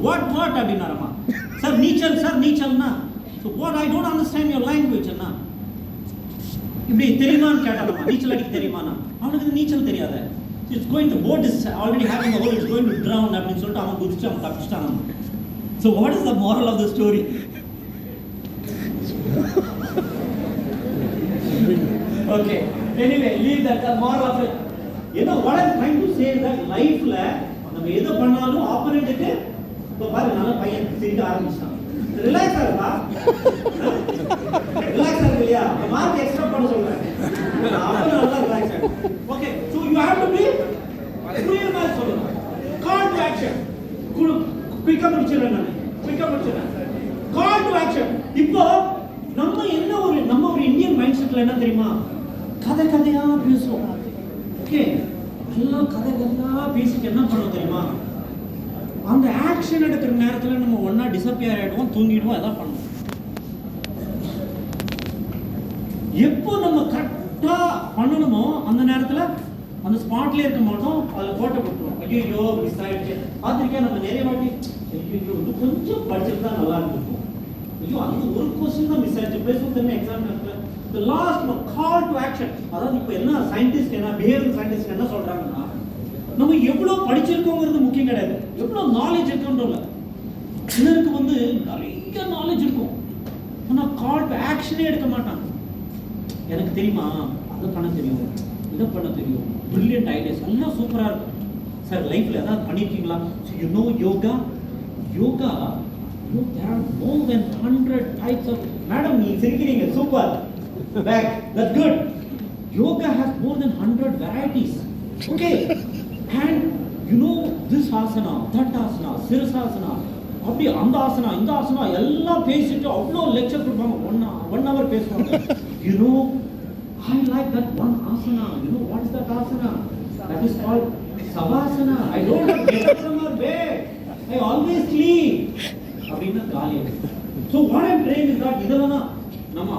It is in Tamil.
what அப்படினாரமா. சார் நீச்சல்னா. So what, I don't understand your language அண்ணா. இப்படி தெரியுமான்னு கேட்டாரமா. நீச்சல் அடிக்க தெரியுமானா? அவனுக்கு நீச்சல் தெரியாதே. It's going to, boat is already having a hole, it's going to drown அப்படின்னு சொல்லிட்டு அவன் குதிச்சு அவன் தப்பிச்சிட்டான். So what is the moral of the story? Okay, anyway, leave that. The moral of it, you know what I'm trying to say is that life la நம்ம எதை பண்ணாலும் ஆப்போனன்ட்க்கு இப்ப பாரு நல்ல பையன் சிரிக்க ஆரம்பிச்சான். ரிலாக்ஸ் ஆகுதா? ரிலாக்ஸ் ஆகுது இல்லையா? மார்க் எக்ஸ்ட்ரா பண்ண சொல்றேன். அப்ப நல்லா ரிலாக்ஸ் ஆகு. Okay, so you have to be clear man சொல்லணும். Call to action. குயிக்கா முடிச்சிடுறேன் நான். Call to action. இப்போ நம்ம ஒரு இந்தியன் மைண்ட் செட்ல என்ன தெரியுமா? கதையா பேசுவோம். ஓகே, எல்லாம் கதையா பேசிட்டு என்ன பண்ணுவோம் தெரியுமா? அந்த ஆக்ஷன் எடுக்கிற நேரத்தில் நம்ம ஒன்னா டிசப்பியர் ஆகிடுவோம், தூங்கிடுவோம், எதாவது பண்ணுவோம். எப்போ நம்ம கரெக்டாக பண்ணணுமோ அந்த நேரத்தில் அந்த ஸ்பாட்லேயே இருக்க மாட்டோம், அதில் போட்டோ போட்டுருவோம். ஐயோ மிஸ் ஆகிடுச்சு. பார்த்துருக்கேன் நம்ம நிறைய வாட்டி கொஞ்சம் படிச்சுட்டு தான் நல்லா இருந்திருக்கும். ஐயோ அது ஒரு கொஸ்டின் தான் மிஸ் ஆயிடுச்சு, பேசுறது எக்ஸாம் நேரத்தில். The last one, call to action. அதாவது இப்போ என்ன சயின்டிஸ்ட் என்ன பிஹேவியர் சயின்டிஸ்ட் என்ன சொல்றாங்கன்னா, நம்ம எவ்வளோ படிச்சிருக்கோங்கிறது முக்கியம் கிடையாது, எவ்வளோ நாலேஜ் இருக்குன்றோம்ல. சிலருக்கு நிறைய நாலேஜ் இருக்கும், ஆனால் கால் டு ஆக்ஷனே எடுக்க மாட்டாங்க. எனக்கு தெரியுமா, அதை பண்ண தெரியும், இதை பண்ண தெரியும், பிரில்லியன்ட் ஐடியாஸ் எல்லாம் சூப்பராக இருக்கும். சார் லைஃப்பில் ஏதாவது பண்ணியிருக்கீங்களா? So you know yoga there are more than 100 types of. Madam, நீ சிரிக்கிறீங்க, super, back, that's good. Yoga has more than 100 varieties. Okay, and you know this asana, that asana, sirsasana, அப்படி அந்த ஆசனா இந்த ஆசனா எல்லாம் பேசிட்டு அவ்வளோ லெக்சர் கொடுப்பாங்க. 1 hour பேசுவாங்க. You know, I like that one asana. You know what is that asana? That is called savasana. I don't get up from my bed, I always sleep. அப்படின்னா காலியாக. So what I'm saying is that இதெல்லாம் நம்ம